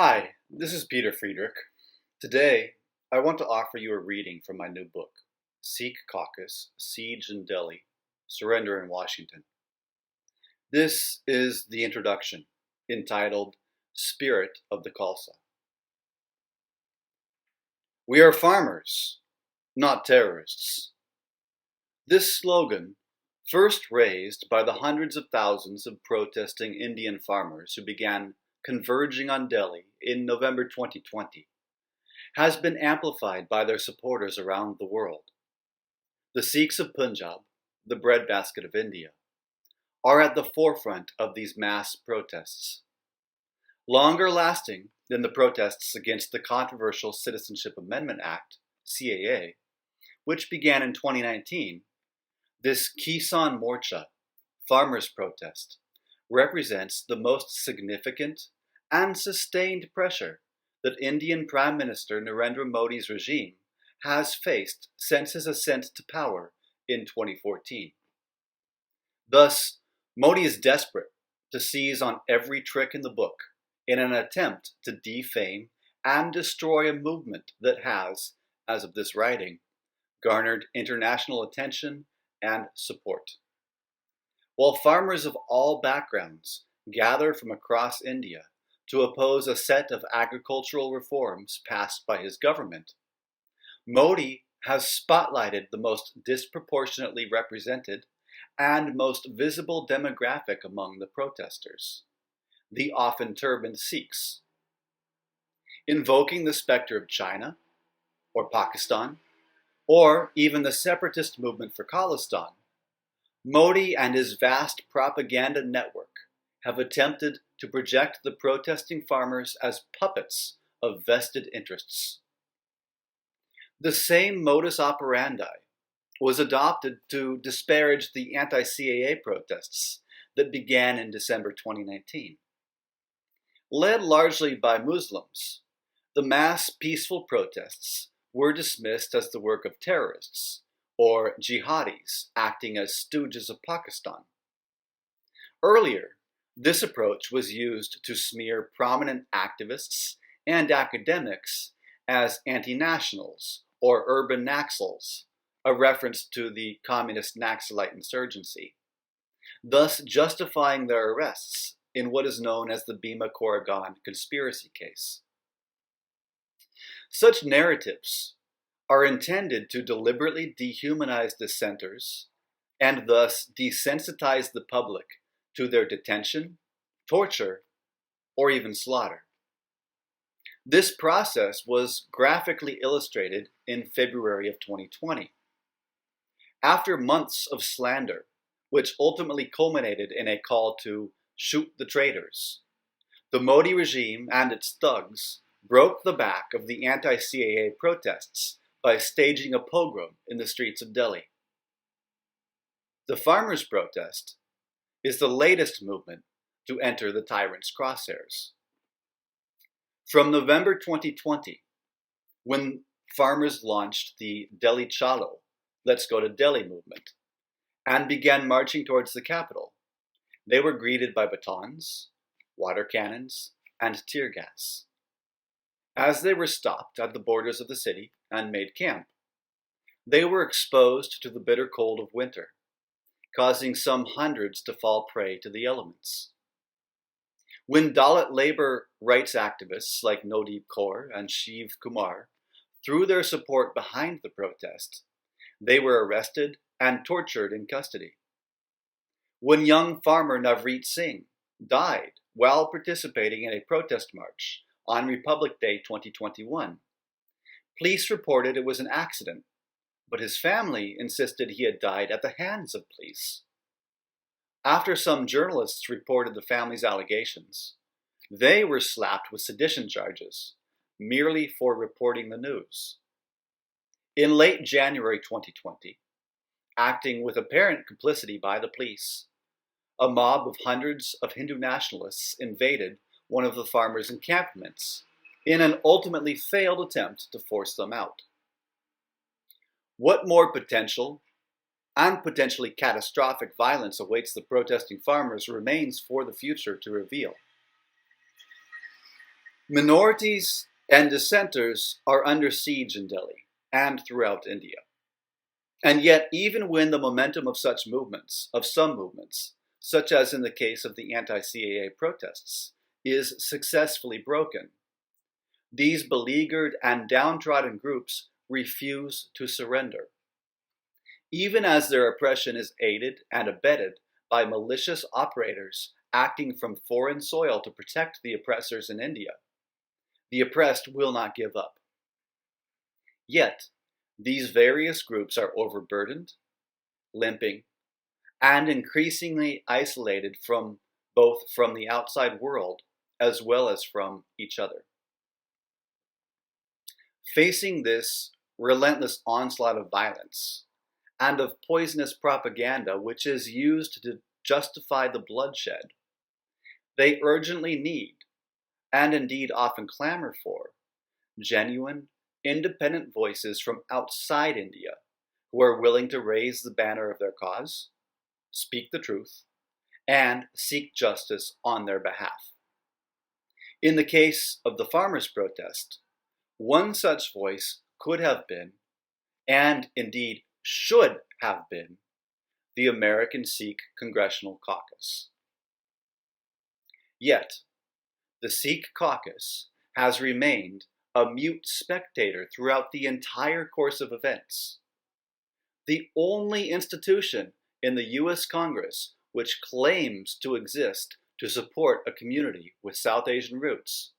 Hi, this is Peter Friedrich. Today, I want to offer you a reading from my new book, Sikh Caucus, Siege in Delhi, Surrender in Washington. This is the introduction, entitled Spirit of the Khalsa. We are farmers, not terrorists. This slogan, first raised by the hundreds of thousands of protesting Indian farmers who began converging on Delhi in November 2020, has been amplified by their supporters around the world. The Sikhs of Punjab, the breadbasket of India, are at the forefront of these mass protests. Longer lasting than the protests against the controversial Citizenship Amendment Act, CAA, which began in 2019, this Kisan Morcha, farmers' protest, represents the most significant and sustained pressure that Indian Prime Minister Narendra Modi's regime has faced since his ascent to power in 2014. Thus, Modi is desperate to seize on every trick in the book in an attempt to defame and destroy a movement that has, as of this writing, garnered international attention and support. While farmers of all backgrounds gather from across India to oppose a set of agricultural reforms passed by his government, Modi has spotlighted the most disproportionately represented and most visible demographic among the protesters, the often turbaned Sikhs. Invoking the specter of China, or Pakistan, or even the separatist movement for Khalistan, Modi and his vast propaganda network have attempted to project the protesting farmers as puppets of vested interests. The same modus operandi was adopted to disparage the anti-CAA protests that began in December 2019. Led largely by Muslims, the mass peaceful protests were dismissed as the work of terrorists, or jihadis acting as stooges of Pakistan. Earlier, this approach was used to smear prominent activists and academics as anti-nationals or urban Naxals, a reference to the communist Naxalite insurgency, thus justifying their arrests in what is known as the Bhima Koregaon conspiracy case. Such narratives are intended to deliberately dehumanize dissenters and thus desensitize the public to their detention, torture, or even slaughter. This process was graphically illustrated in February of 2020. After months of slander, which ultimately culminated in a call to shoot the traitors, the Modi regime and its thugs broke the back of the anti-CAA protests by staging a pogrom in the streets of Delhi. The farmers' protest is the latest movement to enter the tyrant's crosshairs. From November 2020, when farmers launched the Delhi Chalo, Let's Go to Delhi movement, and began marching towards the capital, they were greeted by batons, water cannons, and tear gas. As they were stopped at the borders of the city and made camp, they were exposed to the bitter cold of winter, causing some hundreds to fall prey to the elements. When Dalit labor rights activists like Nodeep Kaur and Shiv Kumar threw their support behind the protest, they were arrested and tortured in custody. When young farmer Navreet Singh died while participating in a protest march on Republic Day 2021, police reported it was an accident, but his family insisted he had died at the hands of police. After some journalists reported the family's allegations, they were slapped with sedition charges, merely for reporting the news. In late January 2020, acting with apparent complicity by the police, a mob of hundreds of Hindu nationalists invaded one of the farmers' encampments in an ultimately failed attempt to force them out. What more potential and potentially catastrophic violence awaits the protesting farmers remains for the future to reveal. Minorities and dissenters are under siege in Delhi and throughout India. And yet, even when the momentum of some movements, such as in the case of the anti-CAA protests, is successfully broken, these beleaguered and downtrodden groups refuse to surrender. Even as their oppression is aided and abetted by malicious operators acting from foreign soil to protect the oppressors in India, the oppressed will not give up. Yet, these various groups are overburdened, limping, and increasingly isolated both from the outside world as well as from each other. Facing this relentless onslaught of violence and of poisonous propaganda which is used to justify the bloodshed, they urgently need, and indeed often clamor for, genuine, independent voices from outside India who are willing to raise the banner of their cause, speak the truth, and seek justice on their behalf. In the case of the farmers' protest, one such voice could have been, and indeed should have been, the American Sikh Congressional Caucus. Yet, the Sikh Caucus has remained a mute spectator throughout the entire course of events. The only institution in the US Congress which claims to exist to support a community with South Asian roots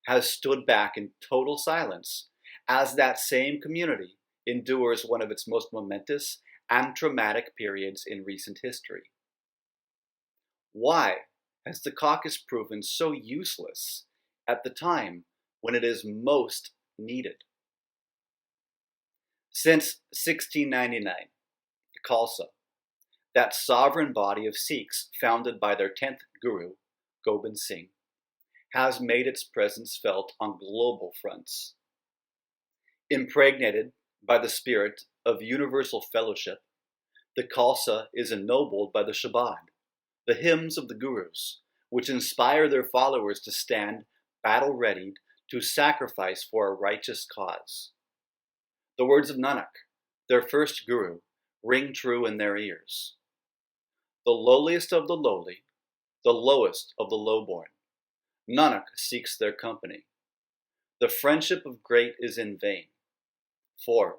has stood back in total silence as that same community endures one of its most momentous and traumatic periods in recent history. Why has the caucus proven so useless at the time when it is most needed? Since 1699, the Khalsa, that sovereign body of Sikhs founded by their 10th Guru, Gobind Singh, has made its presence felt on global fronts. Impregnated by the spirit of universal fellowship, the Khalsa is ennobled by the Shabad, the hymns of the Gurus, which inspire their followers to stand battle-readied to sacrifice for a righteous cause. The words of Nanak, their first Guru, ring true in their ears. The lowliest of the lowly, the lowest of the lowborn, Nanak seeks their company. The friendship of great is in vain, for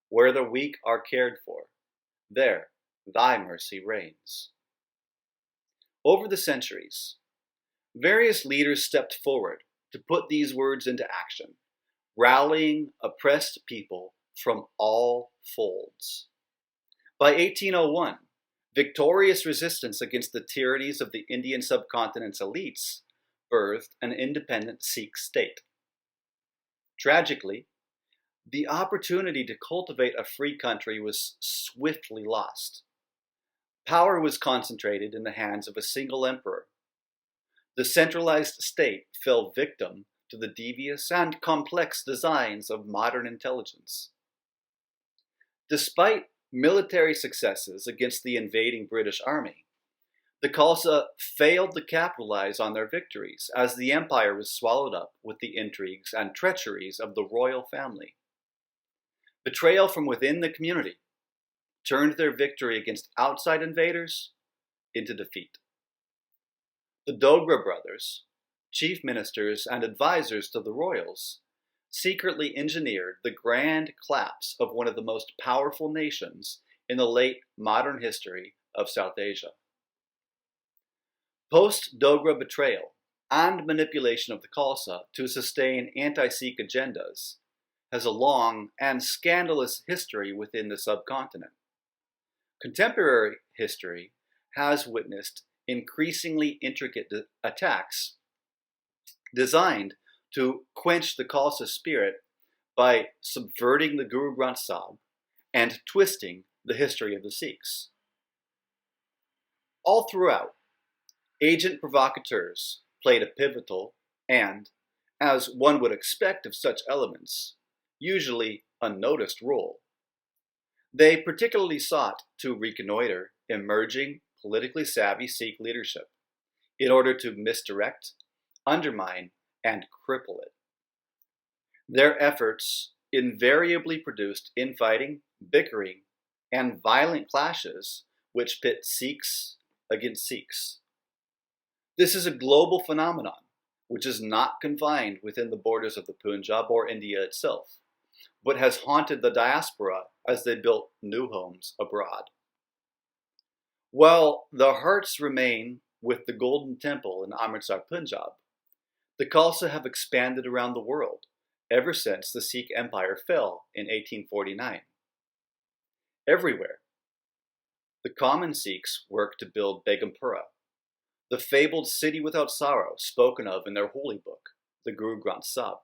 where the weak are cared for, there thy mercy reigns. Over the centuries, various leaders stepped forward to put these words into action, rallying oppressed people from all folds. By 1801, victorious resistance against the tyrannies of the Indian subcontinent's elites birthed an independent Sikh state. Tragically, the opportunity to cultivate a free country was swiftly lost. Power was concentrated in the hands of a single emperor. The centralized state fell victim to the devious and complex designs of modern intelligence. Despite military successes against the invading British army, the Khalsa failed to capitalize on their victories as the empire was swallowed up with the intrigues and treacheries of the royal family. Betrayal from within the community turned their victory against outside invaders into defeat. The Dogra brothers, chief ministers and advisors to the royals, secretly engineered the grand collapse of one of the most powerful nations in the late modern history of South Asia. Post-Dogra betrayal and manipulation of the Khalsa to sustain anti-Sikh agendas has a long and scandalous history within the subcontinent. Contemporary history has witnessed increasingly intricate attacks designed to quench the Khalsa spirit by subverting the Guru Granth Sahib and twisting the history of the Sikhs. All throughout, agent provocateurs played a pivotal and, as one would expect of such elements, usually unnoticed role. They particularly sought to reconnoiter emerging, politically savvy Sikh leadership in order to misdirect, undermine, and cripple it. Their efforts invariably produced infighting, bickering, and violent clashes which pit Sikhs against Sikhs. This is a global phenomenon which is not confined within the borders of the Punjab or India itself, but has haunted the diaspora as they built new homes abroad. While the hearts remain with the Golden Temple in Amritsar, Punjab, the Khalsa have expanded around the world ever since the Sikh Empire fell in 1849. Everywhere, the common Sikhs work to build Begumpura, the fabled city without sorrow spoken of in their holy book, the Guru Granth Sahib,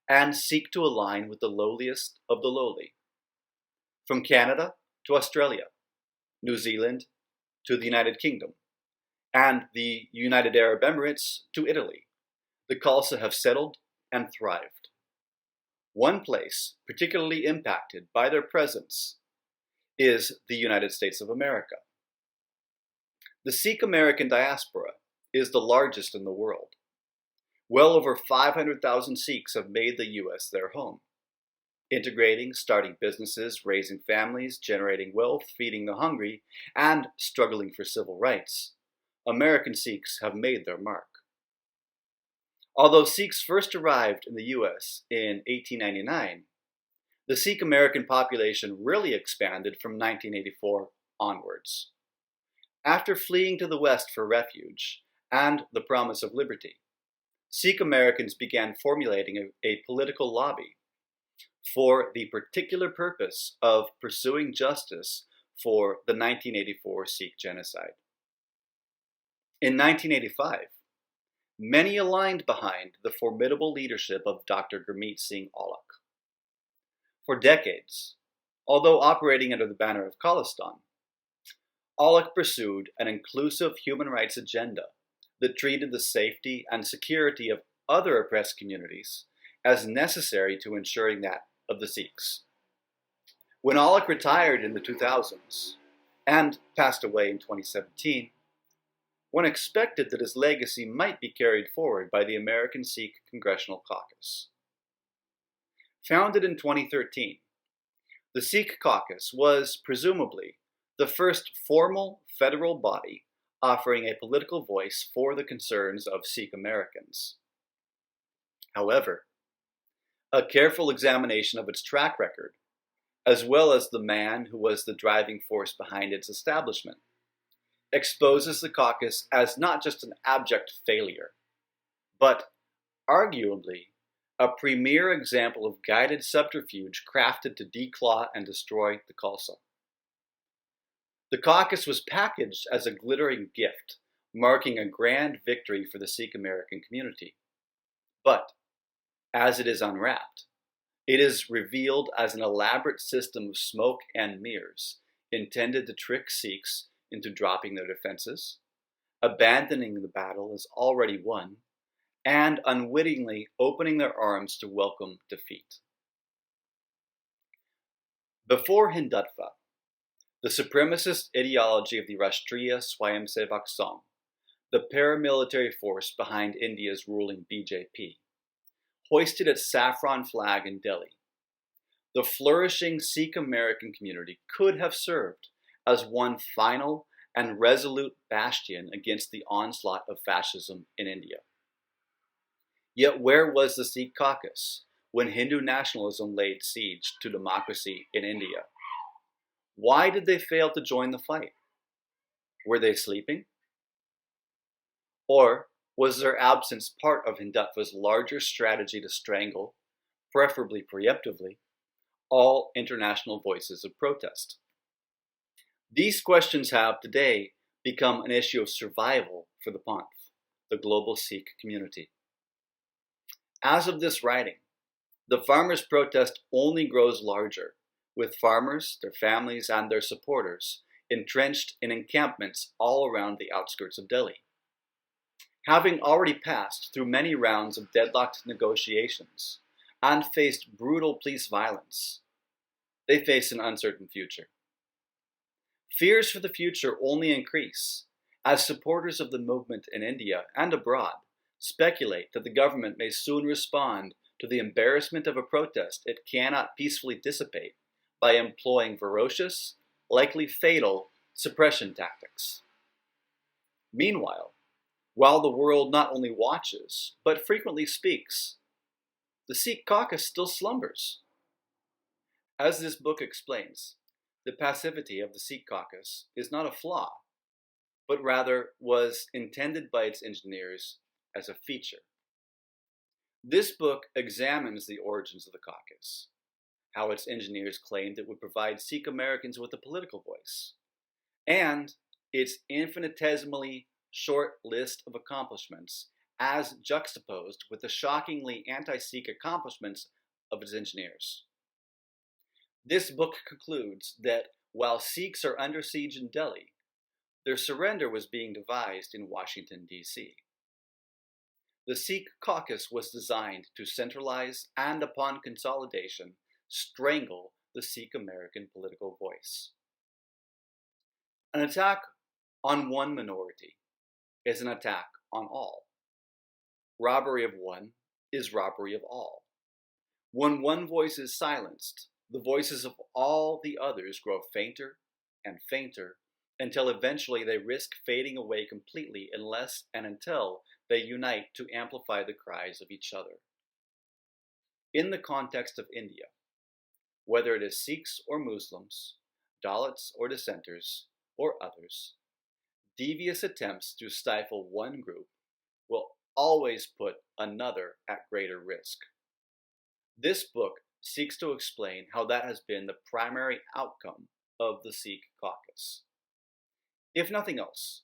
and seek to align with the lowliest of the lowly. From Canada to Australia, New Zealand to the United Kingdom, and the United Arab Emirates to Italy, the Khalsa have settled and thrived. One place particularly impacted by their presence is the United States of America. The Sikh American diaspora is the largest in the world. Well over 500,000 Sikhs have made the US their home, integrating, starting businesses, raising families, generating wealth, feeding the hungry, and struggling for civil rights. American Sikhs have made their mark. Although Sikhs first arrived in the US in 1899, the Sikh American population really expanded from 1984 onwards. After fleeing to the West for refuge and the promise of liberty, Sikh Americans began formulating a political lobby for the particular purpose of pursuing justice for the 1984 Sikh genocide. In 1985, many aligned behind the formidable leadership of Dr. Gurmeet Singh Aulich. For decades, although operating under the banner of Khalistan, Aulich pursued an inclusive human rights agenda that treated the safety and security of other oppressed communities as necessary to ensuring that of the Sikhs. When Aulich retired in the 2000s and passed away in 2017, one expected that his legacy might be carried forward by the American Sikh Congressional Caucus. Founded in 2013, the Sikh Caucus was presumably the first formal federal body offering a political voice for the concerns of Sikh Americans. However, a careful examination of its track record, as well as the man who was the driving force behind its establishment, exposes the caucus as not just an abject failure, but arguably a premier example of guided subterfuge crafted to declaw and destroy the Khalsa. The caucus was packaged as a glittering gift, marking a grand victory for the Sikh American community. But, as it is unwrapped, it is revealed as an elaborate system of smoke and mirrors intended to trick Sikhs into dropping their defenses, abandoning the battle as already won, and unwittingly opening their arms to welcome defeat. Before Hindutva, the supremacist ideology of the Rashtriya Swayamsevak Sangh, the paramilitary force behind India's ruling BJP, hoisted its saffron flag in Delhi. The flourishing Sikh American community could have served as one final and resolute bastion against the onslaught of fascism in India. Yet where was the Sikh Caucus when Hindu nationalism laid siege to democracy in India? Why did they fail to join the fight? Were they sleeping? Or was their absence part of Hindutva's larger strategy to strangle, preferably preemptively, all international voices of protest? These questions have today become an issue of survival for the Panth, the global Sikh community. As of this writing, the farmers' protest only grows larger, with farmers, their families, and their supporters entrenched in encampments all around the outskirts of Delhi. Having already passed through many rounds of deadlocked negotiations and faced brutal police violence, they face an uncertain future. Fears for the future only increase as supporters of the movement in India and abroad speculate that the government may soon respond to the embarrassment of a protest it cannot peacefully dissipate by employing ferocious, likely fatal, suppression tactics. Meanwhile, while the world not only watches, but frequently speaks, the Sikh Caucus still slumbers. As this book explains, the passivity of the Sikh Caucus is not a flaw, but rather was intended by its engineers as a feature. This book examines the origins of the caucus, how its engineers claimed it would provide Sikh Americans with a political voice, and its infinitesimally short list of accomplishments as juxtaposed with the shockingly anti-Sikh accomplishments of its engineers. This book concludes that while Sikhs are under siege in Delhi, their surrender was being devised in Washington, D.C. The Sikh Caucus was designed to centralize and, upon consolidation, strangle the Sikh American political voice. An attack on one minority is an attack on all. Robbery of one is robbery of all. When one voice is silenced, the voices of all the others grow fainter and fainter until eventually they risk fading away completely unless and until they unite to amplify the cries of each other. In the context of India, whether it is Sikhs or Muslims, Dalits or dissenters, or others, devious attempts to stifle one group will always put another at greater risk. This book seeks to explain how that has been the primary outcome of the Sikh Caucus. If nothing else,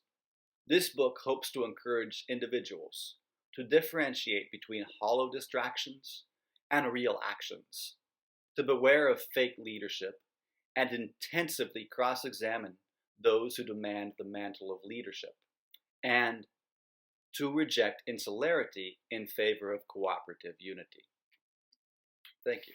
this book hopes to encourage individuals to differentiate between hollow distractions and real actions, to beware of fake leadership, and intensively cross-examine those who demand the mantle of leadership, and to reject insularity in favor of cooperative unity. Thank you.